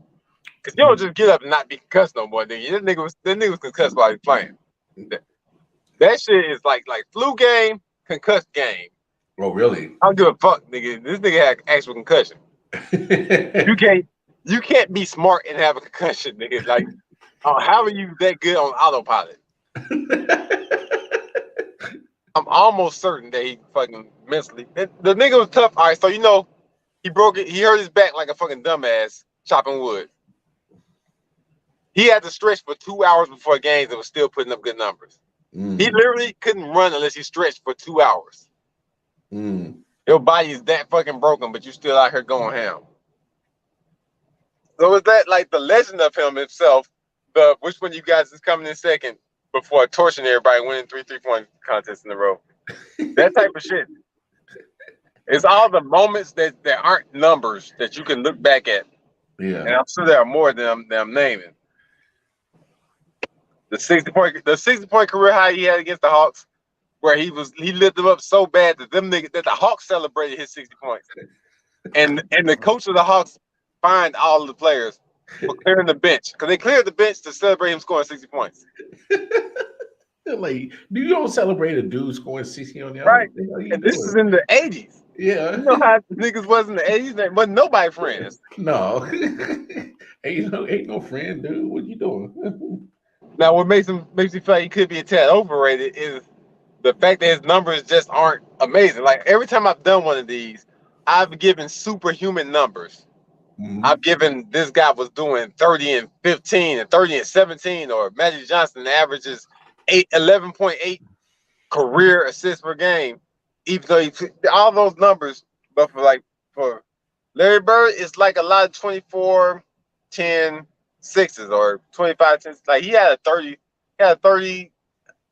Because you don't just get up and not be concussed no more, nigga. That nigga was concussed while he was playing. That shit is like flu game, concussed game. Oh, really? I don't give a fuck, nigga. This nigga had actual concussion. You can't be smart and have a concussion, nigga. Like, how are you that good on autopilot? I'm almost certain that he fucking mentally. The nigga was tough. All right, so he broke it. He hurt his back like a fucking dumbass chopping wood. He had to stretch for 2 hours before games and was still putting up good numbers. He literally couldn't run unless he stretched for 2 hours. Your body is that fucking broken, but you still out here going ham. So is that like the legend of him himself? Which one of you guys is coming in second before torching everybody, winning 3 3-point contests in a row? That type of shit. It's all the moments that aren't numbers that you can look back at. Yeah. And I'm sure there are more than I'm naming. The 60-point career high he had against the Hawks, where he lit them up so bad that the Hawks celebrated his 60 points. And the coach of the Hawks fined all of the players for clearing the bench. Because they cleared the bench to celebrate him scoring 60 points. Like, you don't celebrate a dude scoring 60 on the Right. other. And this is in the 80s. Yeah. You know how niggas was in the 80s? There wasn't nobody friends. No. ain't no friend, dude. What you doing? Now, what makes you feel like he could be a tad overrated is the fact that his numbers just aren't amazing. Like, every time I've done one of these, I've given superhuman numbers. Mm-hmm. I've given this guy was doing 30 and 15 and 30 and 17, or Magic Johnson averages 11.8 career assists per game, even though all those numbers. But for Larry Bird, it's like a lot of 24, 10, 6s or 25, 10. Like he had a 30,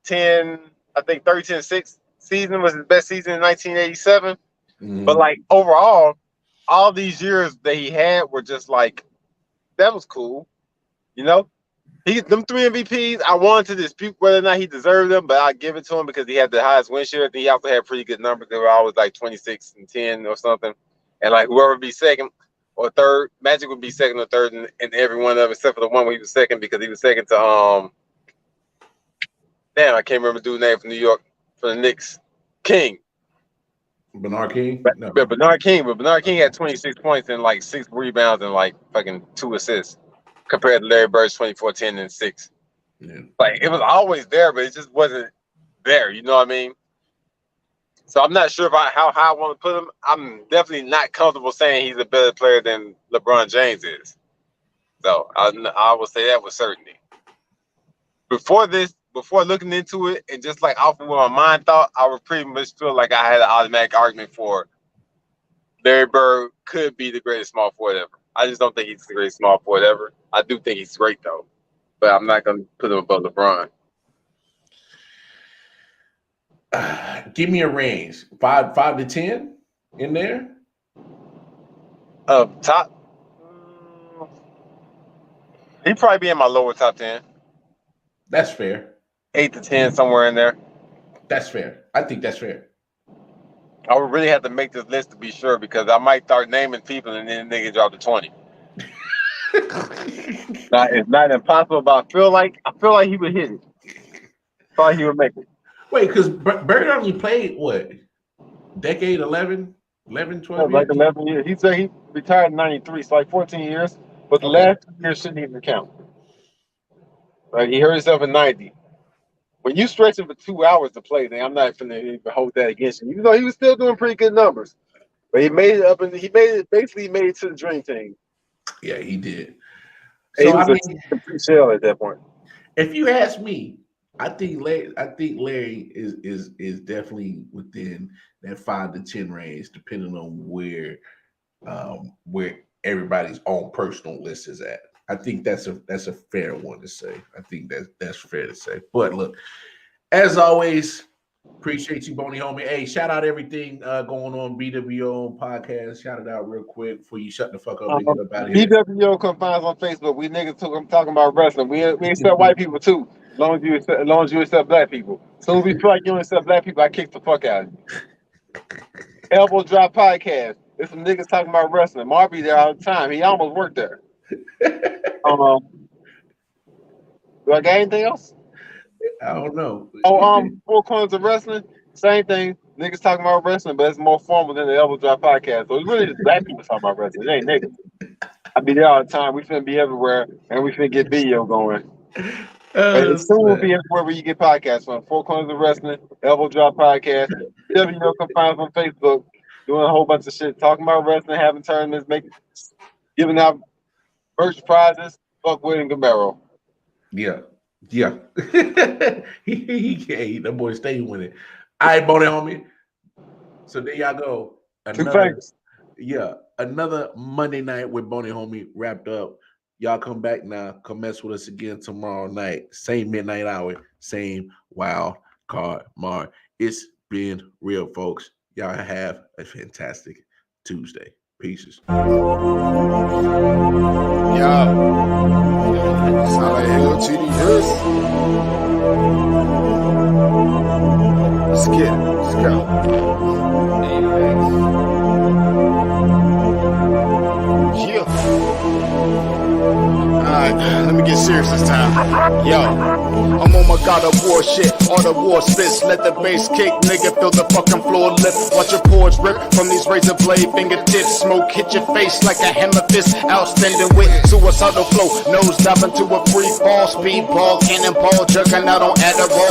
10, I think 30, 10, 6 season was his best season in 1987. Mm-hmm. But like overall, all these years that he had were just like, that was cool. You know? Them 3 MVPs, I wanted to dispute whether or not he deserved them, but I give it to him because he had the highest win share. He also had pretty good numbers. They were always like 26 and 10 or something. And like whoever would be second or third, Magic would be second or third in every one of them, except for the one where he was second, because he was second to damn, I can't remember the dude's name from New York for the Knicks. King. Bernard King? No. But Bernard King had 26 points and like 6 rebounds and like fucking 2 assists compared to Larry Bird's 24, 10, and 6. Yeah. Like it was always there, but it just wasn't there. You know what I mean? So I'm not sure about how high I want to put him. I'm definitely not comfortable saying he's a better player than LeBron James is. So I will say that with certainty. Before looking into it and just like off of what my mind thought, I would pretty much feel like I had an automatic argument for Larry Bird could be the greatest small forward ever. I just don't think he's the greatest small forward ever. I do think he's great though, but I'm not going to put him above LeBron. Give me a range. 5 to 10 in there? Top. He'd probably be in my lower top 10. That's fair. 8 to 10, somewhere in there. That's fair. I think that's fair. I would really have to make this list to be sure, because I might start naming people and then nigga drop to 20. It's not impossible, but I feel like he would hit it. Thought he would make it. Wait, because Bird only played what? Decade 11, 12 like 11 years. He said he retired in 93, so like 14 years. But the last 2 years shouldn't even count. Right? He hurt himself in 90. When you stretch him for 2 hours to play, then I'm not finna hold that against him. Even though he was still doing pretty good numbers. But he made it up, and basically made it to the dream team. Yeah, he did. So he was a complete shell at that point. If you ask me, I think Larry is definitely within that 5 to 10 range, depending on where everybody's own personal list is at. I think that's a fair one to say. I think that's fair to say. But look, as always, appreciate you, Boney Homie. Hey, shout out everything going on BWO podcast. Shout it out real quick before you shut the fuck up and get up out of here. BWO come find us on Facebook. We niggas talking about wrestling. We accept white people too. As long as you accept black people. As soon as we feel like you don't accept black people, I kick the fuck out of you. Elbow Drop Podcast. There's some niggas talking about wrestling. Marby there all the time. He almost worked there. Do I got anything else? I don't know. Four Corners of Wrestling. Same thing. Niggas talking about wrestling, but it's more formal than the Elbow Drop Podcast. So it's really just black people talking about wrestling. It ain't niggas. I be there all the time. We finna be everywhere, and we finna get video going. It soon will be everywhere where you get podcasts from. Four Corners of Wrestling, Elbow Drop Podcast. BWO come find us on Facebook, doing a whole bunch of shit, talking about wrestling, having tournaments, giving out merch prizes. Fuck Wood and Gamero. Yeah. That boy stay with it. All right, Boney Homie. So there y'all go. Another Monday night with Boney Homie wrapped up. Y'all come back now. Come mess with us again tomorrow night. Same midnight hour. Same wild card mark. It's been real, folks. Y'all have a fantastic Tuesday. Pieces. Let's get it. Let's go. Yeah. All right, let me get serious this time. Yo. I'm on my God of War shit, all the war spits. Let the bass kick, nigga, feel the fucking floor lift. Watch your pores rip from these razor blade fingertips. Smoke hit your face like a hammer fist. Outstanding with suicidal flow. Nose dive into a free fall. Speedball, cannonball, jerking out on Adderall.